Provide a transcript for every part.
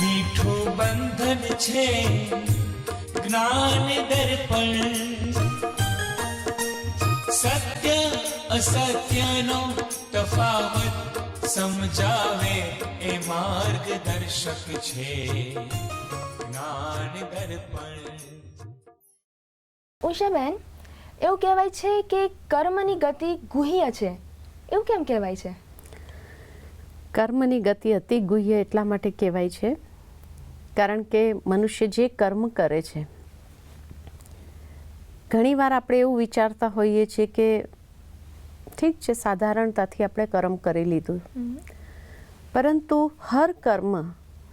મીઠું બંધન છે જ્ઞાન દર્પણ, સત્ય અસત્યનો તફાવત સમજાવે એ માર્ગદર્શક છે જ્ઞાન દર્પણ. ઉષાબેન, એવું કહેવાય છે કે કર્મની ગતિ ગુહ્ય છે, એવું કેમ કહેવાય છે? કર્મની ગતિ અતિ ગુહ્ય એટલા માટે કહેવાય છે કારણ કે મનુષ્ય જે કર્મ કરે છે, ઘણીવાર આપણે એવું વિચારતા હોઈએ છીએ કે ઠીક છે, સાધારણતાથી આપણે કર્મ કરી લીધું, પરંતુ હર કર્મ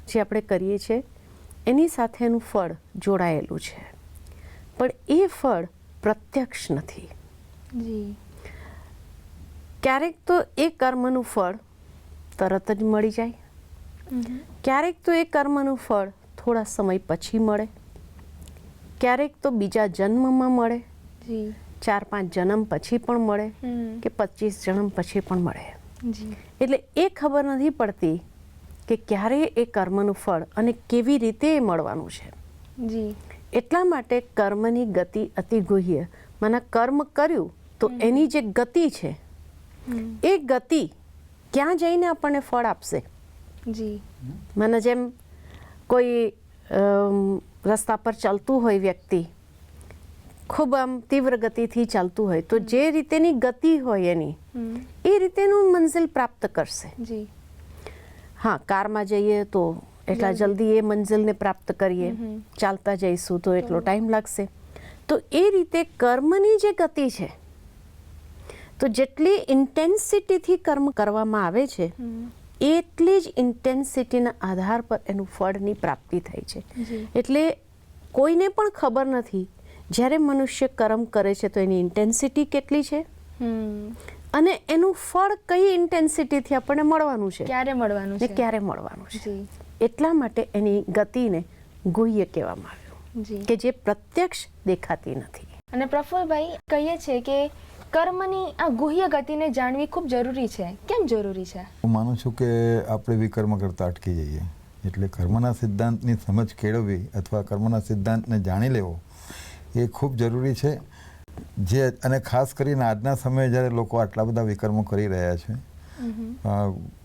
જે આપણે કરીએ છીએ એની સાથેનું ફળ જોડાયેલું છે, પણ એ ફળ પ્રત્યક્ષ નથી. જી. ક્યારેક તો એ કર્મનું ફળ તરત જ મળી જાય, ક્યારેક તો એ કર્મનું ફળ થોડા સમય પછી મળે, ક્યારેક તો બીજા જન્મમાં મળે, 4-5 જન્મ પછી પણ મળે કે 25 જન્મ પછી પણ મળે. એટલે એ ખબર નથી પડતી કે ક્યારે એ કર્મનું ફળ અને કેવી રીતે એ મળવાનું છે. એટલા માટે કર્મની ગતિ અતિ ગુહ્ય. મને કર્મ કર્યું તો એની જે ગતિ છે એ ગતિ ક્યાં જઈને આપણને ફળ આપશે. મને જેમ કોઈ રસ્તા પર ચાલતું હોય વ્યક્તિ, ખૂબ આમ તીવ્ર ગતિથી ચાલતું હોય, તો જે રીતેની ગતિ હોય એની એ રીતેનું મંઝિલ પ્રાપ્ત કરશે. હા, કારમાં જઈએ તો એટલા જલ્દી એ મંઝિલને પ્રાપ્ત કરીએ, ચાલતા જઈશું તો એટલો ટાઈમ લાગશે. તો એ રીતે કર્મની જે ગતિ છે, તો જેટલી ઇન્ટેન્સિટીથી કર્મ કરવામાં આવે છે એટલી જ ઇન્ટેન્સિટીના આધાર પર એનું ફળની પ્રાપ્તિ થાય છે. એટલે કોઈને પણ ખબર નથી જ્યારે મનુષ્ય કર્મ કરે છે તો એની ઇન્ટેન્સિટી કેટલી છે અને એનું ફળ કઈ ઇન્ટેન્સિટીથી આપણને મળવાનું છે, ક્યારે મળવાનું છે, ક્યારે મળવાનું છે. એટલા માટે એની ગતિને ગુહ્ય કહેવામાં આવ્યું કે જે પ્રત્યક્ષ દેખાતી નથી. અને પ્રફુલભાઈ, કહીએ છીએ કે કર્મની આ ગુહ્ય ગતિને જાણવી ખૂબ જરૂરી છે. કેમ જરૂરી છે? હું માનું છું કે આપણે વિકર્મ કરતા અટકી જઈએ. એટલે કર્મના સિદ્ધાંતની સમજ કેળવવી અથવા કર્મના સિદ્ધાંતને જાણી લેવો એ ખૂબ જરૂરી છે. જે અને ખાસ કરીને આજના સમયે જ્યારે લોકો આટલા બધા વિકર્મો કરી રહ્યા છે,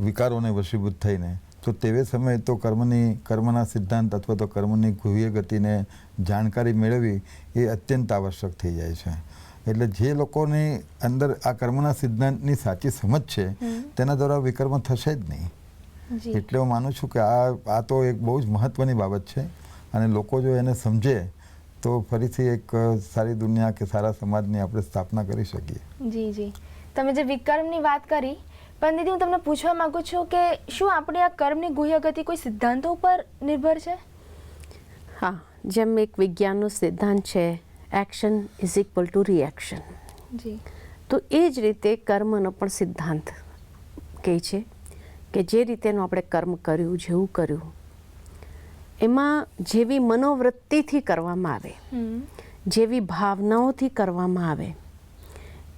વિકારોને વશીભૂત થઈને, તો તેવે સમયે તો કર્મના સિદ્ધાંત અથવા તો કર્મની ગુહ્ય ગતિને જાણકારી મેળવવી એ અત્યંત આવશ્યક થઈ જાય છે. એટલે જે લોકોની અંદર આ કર્મના સિદ્ધાંતની સાચી સમજ છે તેના દ્વારા વિકર્મ થશે જ નહીં. એટલે હું માનું છું કે આ તો એક બહુ જ મહત્વની બાબત છે અને લોકો જો એને સમજે તો ફરીથી એક સારી દુનિયા કે સારા સમાજની આપણે સ્થાપના કરી શકીએ. જી. તમે જે વિકર્મની વાત કરી, પણ દીદી હું તમને પૂછવા માંગુ છું કે શું આપણે આ કર્મની ગુહ્ય ગતિ કોઈ સિદ્ધાંતો ઉપર નિર્ભર છે? હા, જેમ એક વિજ્ઞાનનો સિદ્ધાંત છે, action is equal to reaction. તો એ જ રીતે કર્મનો પણ સિદ્ધાંત કહે છે કે જે રીતેનું આપણે કર્મ કર્યું, જેવું કર્યું, એમાં જેવી મનોવૃત્તિથી કરવામાં આવે, જેવી ભાવનાઓથી કરવામાં આવે,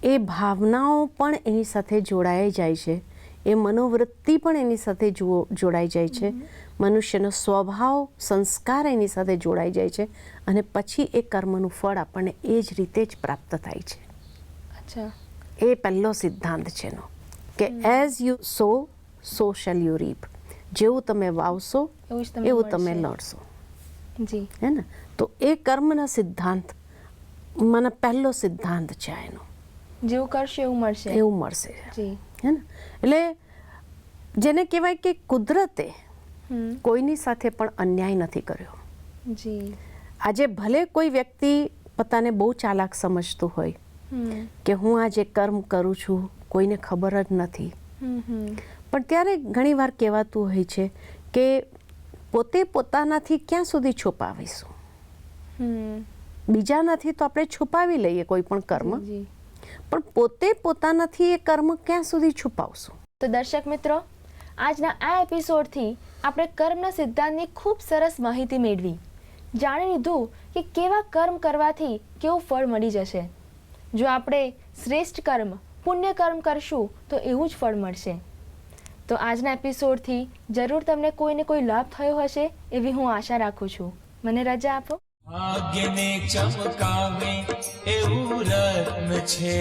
એ ભાવનાઓ પણ એની સાથે જોડાઈ જાય છે, એ મનોવૃત્તિ પણ એની સાથે જોડાઈ જાય છે, મનુષ્યનો સ્વભાવ, સંસ્કાર એની સાથે જોડાઈ જાય છે અને પછી એ કર્મનું ફળ આપણને એ જ રીતે જ પ્રાપ્ત થાય છે. એ પહેલો સિદ્ધાંત છે એનો કે as you sow shall you reap. જેવું તમે વાવશો એવું તમે લડશો. હે ને? તો એ કર્મના સિદ્ધાંત મને પહેલો સિદ્ધાંત છે એનો. જેવું કરશે એવું મળશે. એવું મળશે. હે ને? એટલે જેને કહેવાય કે કુદરતે કોઈની સાથે પણ અન્યાય નથી કર્યો. આજે ભલે કોઈ વ્યક્તિ પોતાને બહુ ચાલાક સમજતું હોય કે હું આ જે કર્મ કરું છું કોઈને ખબર જ નથી, પણ ત્યારે ઘણીવાર કહેવાતું હોય છે કે પોતે પોતાનાથી ક્યાં સુધી છુપાવીશું, બીજાનાથી તો આપણે છુપાવી લઈએ કોઈ પણ કર્મ, પણ પોતે પોતાનાથી એ કર્મ ક્યાં સુધી છુપાવશું. તો દર્શક મિત્રો, આજના આ એપિસોડથી આપણે કર્મના સિદ્ધાંતની ખૂબ સરસ માહિતી મેળવી, જાણી લીધું કે કેવા કર્મ કરવાથી કેવું ફળ મળી જશે. જો આપણે શ્રેષ્ઠ કર્મ, પુણ્ય કર્મ કરશું તો એવું જ ફળ મળશે. તો આજના એપિસોડથી જરૂર તમને કોઈને કોઈ લાભ થયો હશે એવી હું આશા રાખું છું. મને રજા આપો. ભાગ્યને ચમકાવે એવું રત્ન છે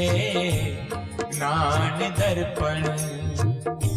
જ્ઞાન દર્પણ.